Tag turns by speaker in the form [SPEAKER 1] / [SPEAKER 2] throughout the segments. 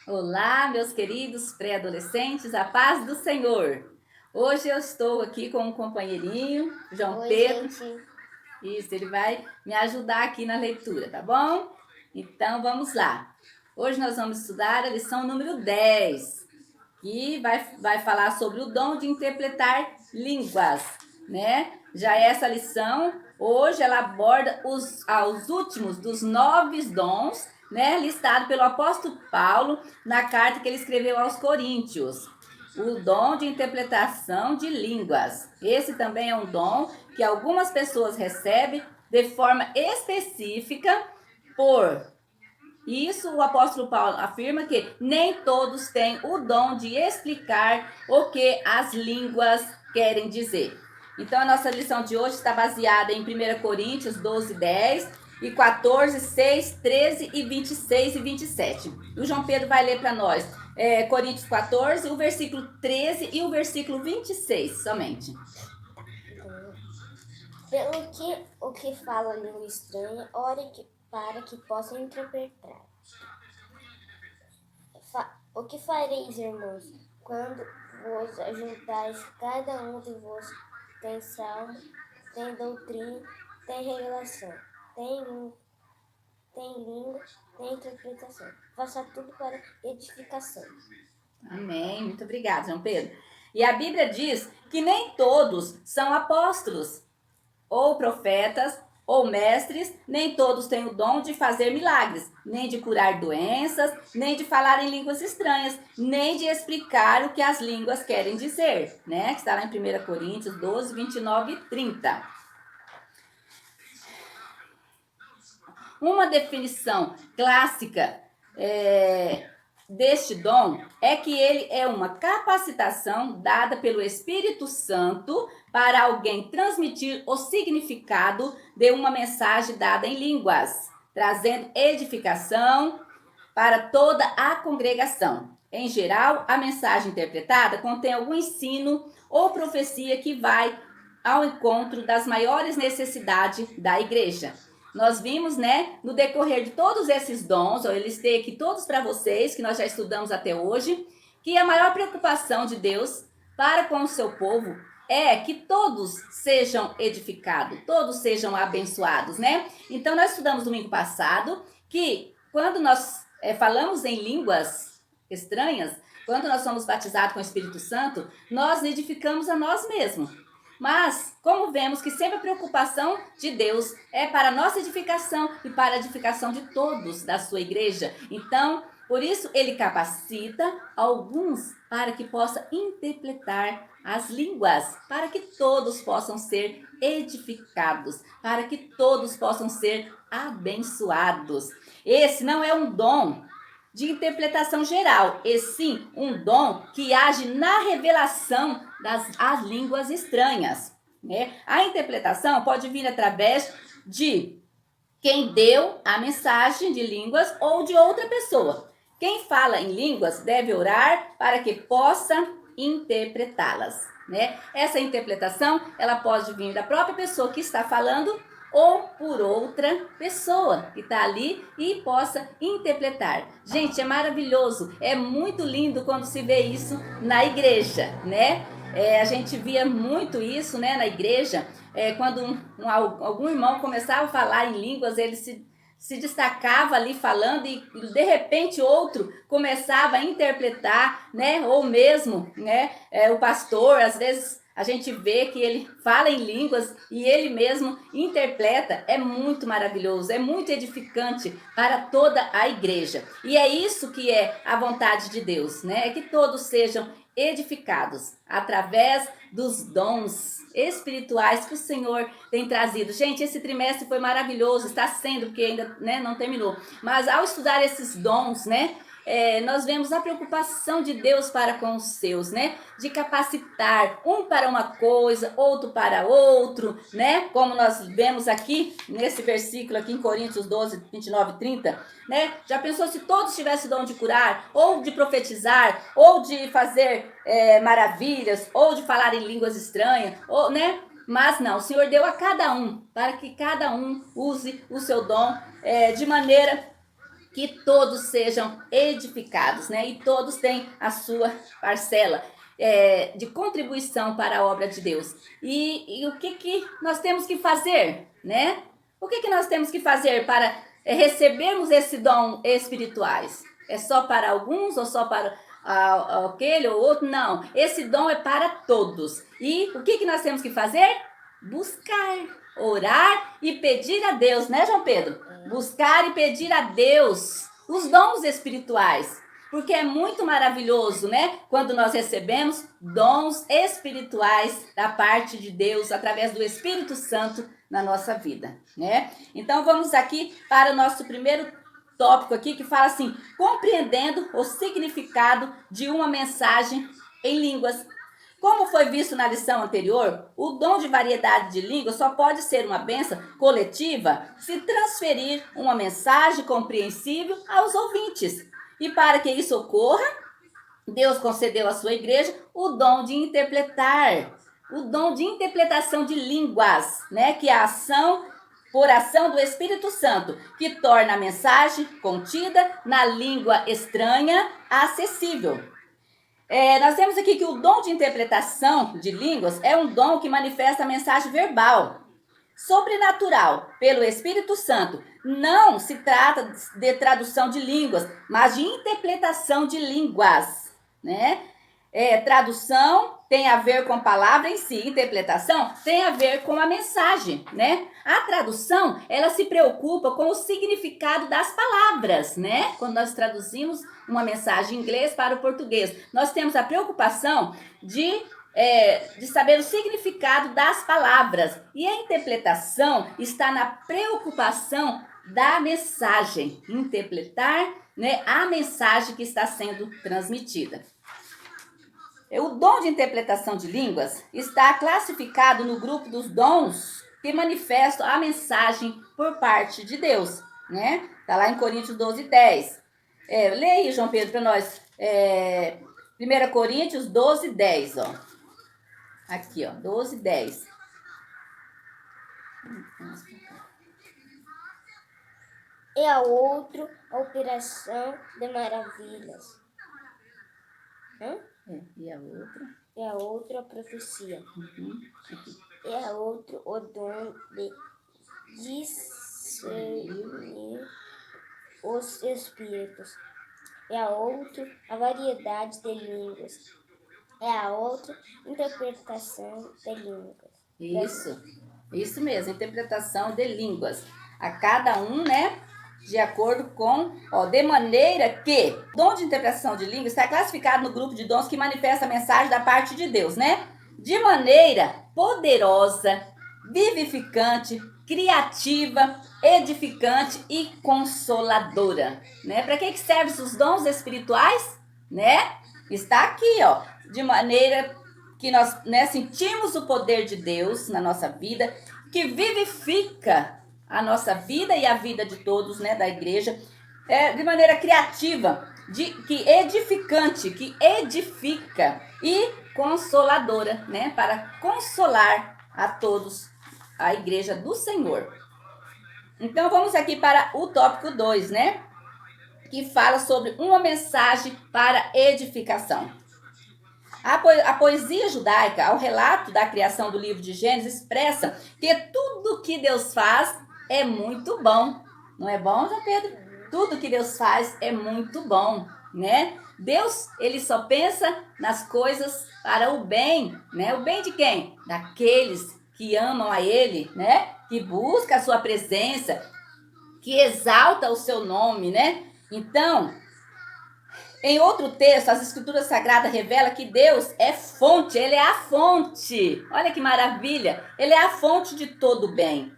[SPEAKER 1] Olá, meus queridos pré-adolescentes, a paz do Senhor. Hoje eu estou aqui com um companheirinho, João
[SPEAKER 2] Oi,
[SPEAKER 1] Pedro.
[SPEAKER 2] gente.
[SPEAKER 1] Isso, ele vai me ajudar aqui na leitura, tá bom? Então vamos lá. Hoje nós vamos estudar a lição número 10, que vai falar sobre o dom de interpretar línguas, né? Já essa lição, hoje ela aborda os últimos dos 9 dons, né? Listado pelo apóstolo Paulo na carta que ele escreveu aos Coríntios. O dom de interpretação de línguas. Esse também é um dom que algumas pessoas recebem de forma específica por isso, o apóstolo Paulo afirma que nem todos têm o dom de explicar o que as línguas querem dizer. Então, a nossa lição de hoje está baseada em 1 Coríntios 12, 10 e 14, 6, 13 e 26 e 27. O João Pedro vai ler para nós Coríntios 14, o versículo 13 e o versículo 26 somente.
[SPEAKER 2] Pelo que o que fala língua estranha, ore para que possa interpretar. O que fareis, irmãos, quando vos ajuntais, cada um de vós tem salmo, tem doutrina, tem revelação, tem língua, tem interpretação. Faça tudo para edificação.
[SPEAKER 1] Amém. Muito obrigada, João Pedro. E a Bíblia diz que nem todos são apóstolos, ou profetas, ou mestres, nem todos têm o dom de fazer milagres, nem de curar doenças, nem de falar em línguas estranhas, nem de explicar o que as línguas querem dizer, né? Que está lá em 1 Coríntios 12, 29 e 30. Uma definição clássica deste dom é que ele é uma capacitação dada pelo Espírito Santo para alguém transmitir o significado de uma mensagem dada em línguas, trazendo edificação para toda a congregação. Em geral, a mensagem interpretada contém algum ensino ou profecia que vai ao encontro das maiores necessidades da igreja. Nós vimos, né, no decorrer de todos esses dons, eu listei aqui todos para vocês, que nós já estudamos até hoje, que a maior preocupação de Deus para com o seu povo é que todos sejam edificados, todos sejam abençoados, né? Então, nós estudamos domingo passado que quando nós falamos em línguas estranhas, quando nós somos batizados com o Espírito Santo, nós edificamos a nós mesmos. Mas, como vemos que sempre a preocupação de Deus é para a nossa edificação e para a edificação de todos da sua igreja. Então, por isso, ele capacita alguns para que possa interpretar as línguas, para que todos possam ser edificados, para que todos possam ser abençoados. Esse não é um dom de interpretação geral, e sim um dom que age na revelação das línguas estranhas, né? A interpretação pode vir através de quem deu a mensagem de línguas ou de outra pessoa. Quem fala em línguas deve orar para que possa interpretá-las, né? Essa interpretação, ela pode vir da própria pessoa que está falando ou por outra pessoa que está ali e possa interpretar. Gente, é maravilhoso, é muito lindo quando se vê isso na igreja, né? A gente via muito isso, né, na igreja, quando algum irmão começava a falar em línguas, ele se destacava ali falando e de repente outro começava a interpretar, né? Ou mesmo, né? O pastor, às vezes a gente vê que ele fala em línguas e ele mesmo interpreta. É muito maravilhoso, é muito edificante para toda a igreja. E é isso que é a vontade de Deus, né? É que todos sejam edificados através dos dons espirituais que o Senhor tem trazido. Gente, esse trimestre foi maravilhoso, está sendo, porque ainda, né, não terminou. Mas ao estudar esses dons, né, nós vemos a preocupação de Deus para com os seus, né? De capacitar um para uma coisa, outro para outro, né? Como nós vemos aqui nesse versículo aqui em Coríntios 12, 29 e 30, né? Já pensou se todos tivessem dom de curar, ou de profetizar, ou de fazer maravilhas, ou de falar em línguas estranhas, ou, né? Mas não, o Senhor deu a cada um, para que cada um use o seu dom de maneira que todos sejam edificados, né? E todos têm a sua parcela de contribuição para a obra de Deus. E o que nós temos que fazer, né? O que nós temos que fazer para recebermos esse dom espirituais? É só para alguns ou só para aquele ou outro? Não, esse dom é para todos. E o que nós temos que fazer? Buscar, orar e pedir a Deus, né, João Pedro? Buscar e pedir a Deus os dons espirituais. Porque é muito maravilhoso, né? Quando nós recebemos dons espirituais da parte de Deus, através do Espírito Santo na nossa vida, né? Então vamos aqui para o nosso primeiro tópico aqui, que fala assim: compreendendo o significado de uma mensagem em línguas. Como foi visto na lição anterior, o dom de variedade de línguas só pode ser uma bênção coletiva se transferir uma mensagem compreensível aos ouvintes. E para que isso ocorra, Deus concedeu à sua igreja o dom de interpretar, o dom de interpretação de línguas, né? Que é a ação, por ação do Espírito Santo, que torna a mensagem contida na língua estranha acessível. Nós temos aqui que o dom de interpretação de línguas é um dom que manifesta a mensagem verbal, sobrenatural, pelo Espírito Santo. Não se trata de tradução de línguas, mas de interpretação de línguas, né? Tradução tem a ver com a palavra em si, interpretação tem a ver com a mensagem, né? A tradução, ela se preocupa com o significado das palavras, né? Quando nós traduzimos uma mensagem em inglês para o português, nós temos a preocupação de saber o significado das palavras. E a interpretação está na preocupação da mensagem, interpretar, né, a mensagem que está sendo transmitida. O dom de interpretação de línguas está classificado no grupo dos dons que manifestam a mensagem por parte de Deus, né? Está lá em Coríntios 12:10. Lê aí, João Pedro, para nós. 1 Coríntios 12:10, ó. Aqui, ó, 12:10.
[SPEAKER 2] E a outro, a operação de maravilhas.
[SPEAKER 1] E a outra?
[SPEAKER 2] E a outra, a profecia.
[SPEAKER 1] Uhum.
[SPEAKER 2] E a outro, o dom de discernir os espíritos. E a outro, a variedade de línguas. E a outra, interpretação de línguas.
[SPEAKER 1] Isso mesmo, interpretação de línguas. A cada um, né? De acordo com, de maneira que o dom de interpretação de línguas está classificado no grupo de dons que manifesta a mensagem da parte de Deus, né? De maneira poderosa, vivificante, criativa, edificante e consoladora, né? Para que servem os dons espirituais, né? Está aqui, ó, de maneira que nós, né, sentimos o poder de Deus na nossa vida, que vivifica a nossa vida e a vida de todos, né, da igreja, de maneira criativa, que edificante, que edifica e consoladora, né, para consolar a todos, a igreja do Senhor. Então vamos aqui para o tópico 2, né, que fala sobre uma mensagem para edificação. A poesia judaica, ao relato da criação do livro de Gênesis, expressa que tudo que Deus faz é muito bom. Não é bom, João Pedro? Tudo que Deus faz é muito bom, né? Deus, ele só pensa nas coisas para o bem, né? O bem de quem? Daqueles que amam a Ele, né? Que busca a sua presença, que exalta o seu nome, né? Então, em outro texto, as Escrituras Sagradas revelam que Deus é fonte, Ele é a fonte. Olha que maravilha! Ele é a fonte de todo bem,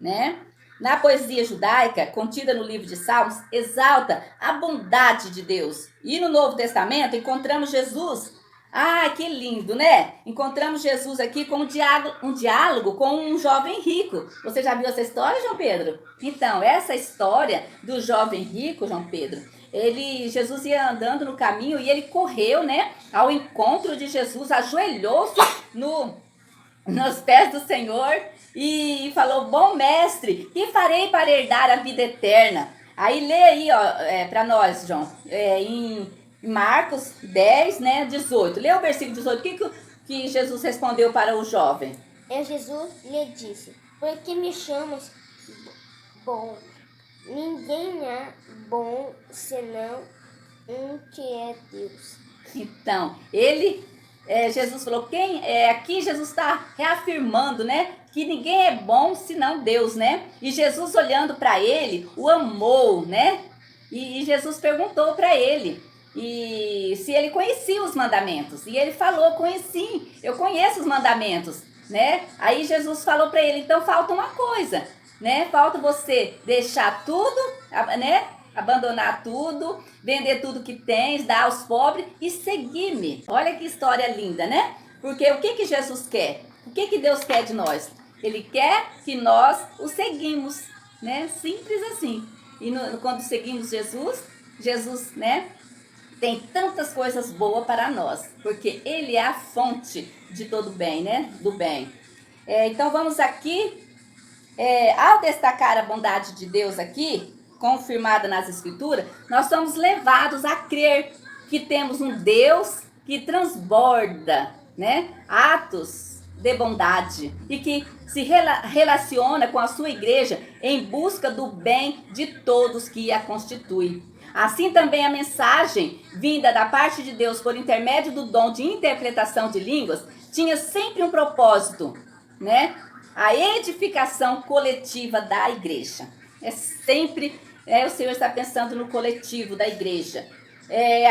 [SPEAKER 1] né? Na poesia judaica, contida no livro de Salmos, exalta a bondade de Deus. E no Novo Testamento, encontramos Jesus. Ah, que lindo, né? Encontramos Jesus aqui com um diálogo com um jovem rico. Você já viu essa história, João Pedro? Então, essa história do jovem rico, João Pedro, Jesus ia andando no caminho e ele correu, né, ao encontro de Jesus, ajoelhou-se nos pés do Senhor e falou: bom mestre, que farei para herdar a vida eterna? Aí lê aí, ó, para nós, João, em Marcos 10, né, 18. Lê o versículo 18. O que Jesus respondeu para o jovem?
[SPEAKER 2] Jesus lhe disse: Por que me chamas bom? Ninguém é bom senão um que é Deus.
[SPEAKER 1] Então, Jesus falou, aqui Jesus está reafirmando, né, que ninguém é bom senão Deus, né? E Jesus olhando para ele, o amou, né? E Jesus perguntou para ele e se ele conhecia os mandamentos. E ele falou, conheci, eu conheço os mandamentos, né? Aí Jesus falou para ele, então falta uma coisa, né? Falta você deixar tudo, né? Abandonar tudo, vender tudo que tens, dar aos pobres e seguir-me. Olha que história linda, né? Porque o que Jesus quer? O que Deus quer de nós? Ele quer que nós o seguimos, né? Simples assim. E quando seguimos Jesus, né? Tem tantas coisas boas para nós, porque Ele é a fonte de todo bem, né? Do bem. Então vamos aqui, ao destacar a bondade de Deus aqui, confirmada nas Escrituras, nós somos levados a crer que temos um Deus que transborda, né, atos de bondade e que se relaciona com a sua igreja em busca do bem de todos que a constituem. Assim também a mensagem vinda da parte de Deus por intermédio do dom de interpretação de línguas tinha sempre um propósito, né? A edificação coletiva da igreja. O Senhor está pensando no coletivo da igreja.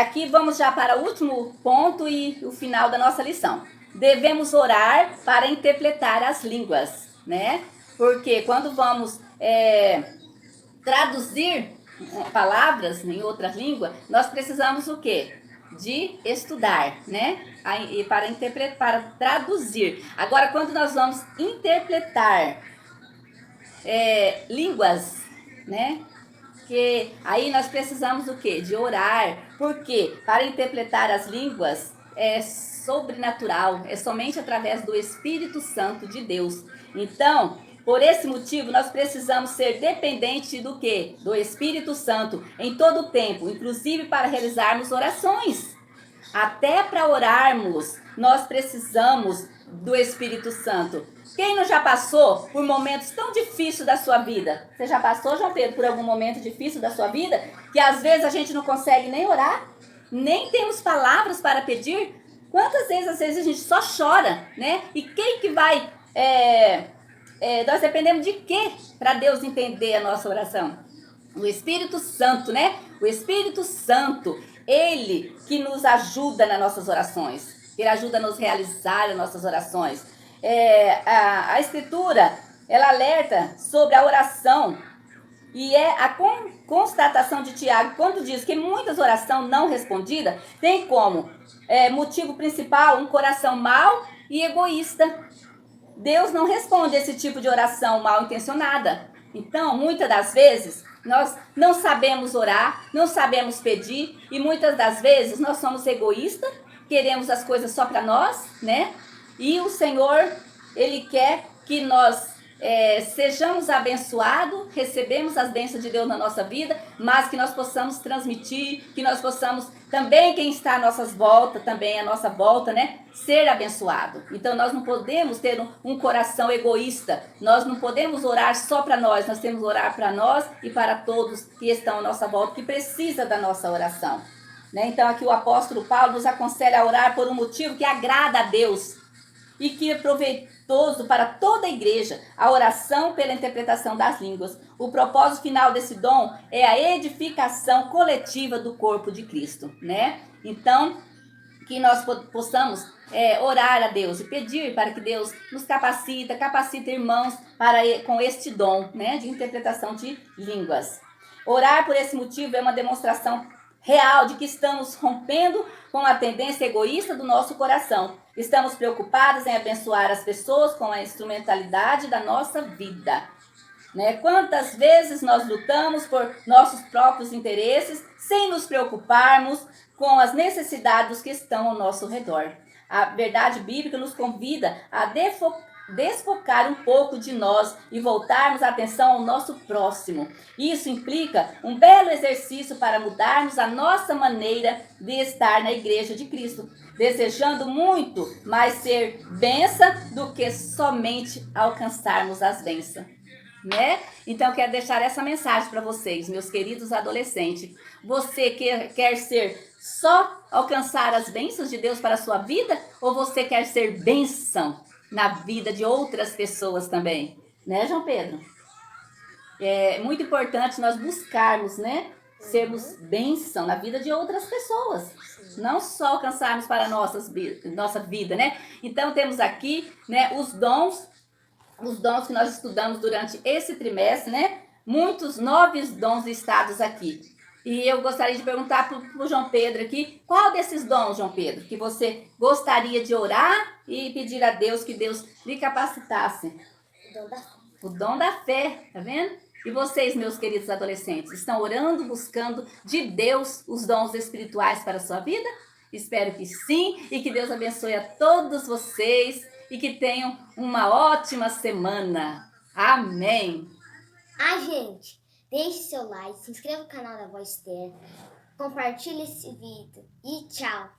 [SPEAKER 1] Aqui vamos já para o último ponto e o final da nossa lição. Devemos orar para interpretar as línguas, né? Porque quando vamos traduzir palavras em outra língua, nós precisamos o quê? De estudar, né? Para interpretar, para traduzir. Agora, quando nós vamos interpretar línguas, né? Que aí nós precisamos o quê? De orar. Porque para interpretar as línguas é sobrenatural, é somente através do Espírito Santo de Deus. Então, por esse motivo, nós precisamos ser dependentes do quê? Do Espírito Santo em todo o tempo, inclusive para realizarmos orações. Até para orarmos, nós precisamos do Espírito Santo. Quem não já passou por momentos tão difíceis da sua vida? Você já passou, João Pedro, por algum momento difícil da sua vida? Que às vezes a gente não consegue nem orar? Nem temos palavras para pedir? Quantas vezes, às vezes, a gente só chora, né? E quem que vai... nós dependemos de quê para Deus entender a nossa oração? O Espírito Santo, né? O Espírito Santo, Ele que nos ajuda nas nossas orações. Ele ajuda a nos realizar as nossas orações. A Escritura, ela alerta sobre a oração. E a constatação de Tiago, quando diz que muitas orações não respondidas tem como motivo principal um coração mau e egoísta. Deus não responde esse tipo de oração mal intencionada. Então, muitas das vezes, nós não sabemos orar, não sabemos pedir, e muitas das vezes nós somos egoístas, queremos as coisas só para nós, né? E o Senhor, Ele quer que nós sejamos abençoados, recebemos as bênçãos de Deus na nossa vida, mas que nós possamos transmitir, que nós possamos também, quem está à nossa volta, também à nossa volta, né, ser abençoado. Então nós não podemos ter um coração egoísta, nós não podemos orar só para nós temos que orar para nós e para todos que estão à nossa volta, que precisa da nossa oração. Né? Então aqui o apóstolo Paulo nos aconselha a orar por um motivo que agrada a Deus e que é proveitoso para toda a igreja, a oração pela interpretação das línguas. O propósito final desse dom é a edificação coletiva do corpo de Cristo, né? Então, que nós possamos orar a Deus e pedir para que Deus nos capacite irmãos com este dom, né, de interpretação de línguas. Orar por esse motivo é uma demonstração real de que estamos rompendo com a tendência egoísta do nosso coração. Estamos preocupados em abençoar as pessoas com a instrumentalidade da nossa vida. Né? Quantas vezes nós lutamos por nossos próprios interesses sem nos preocuparmos com as necessidades dos que estão ao nosso redor. A verdade bíblica nos convida a desfocar um pouco de nós e voltarmos a atenção ao nosso próximo. Isso implica um belo exercício para mudarmos a nossa maneira de estar na Igreja de Cristo, desejando muito mais ser bênção do que somente alcançarmos as bênçãos. Né? Então, eu quero deixar essa mensagem para vocês, meus queridos adolescentes. Você quer ser só alcançar as bênçãos de Deus para a sua vida? Ou você quer ser bênção na vida de outras pessoas também? Né, João Pedro? É muito importante nós buscarmos, né? Sermos bênção na vida de outras pessoas. Não só alcançarmos para nossa vida, né? Então, temos aqui, né, os dons que nós estudamos durante esse trimestre, né? Muitos novos dons listados aqui. E eu gostaria de perguntar para o João Pedro aqui, qual desses dons, João Pedro, que você gostaria de orar e pedir a Deus que Deus lhe capacitasse? O dom da fé, tá vendo? E vocês, meus queridos adolescentes, estão orando, buscando de Deus os dons espirituais para a sua vida? Espero que sim, e que Deus abençoe a todos vocês e que tenham uma ótima semana. Amém.
[SPEAKER 2] Gente, deixe seu like, se inscreva no canal da Voz Terra, compartilhe esse vídeo e tchau.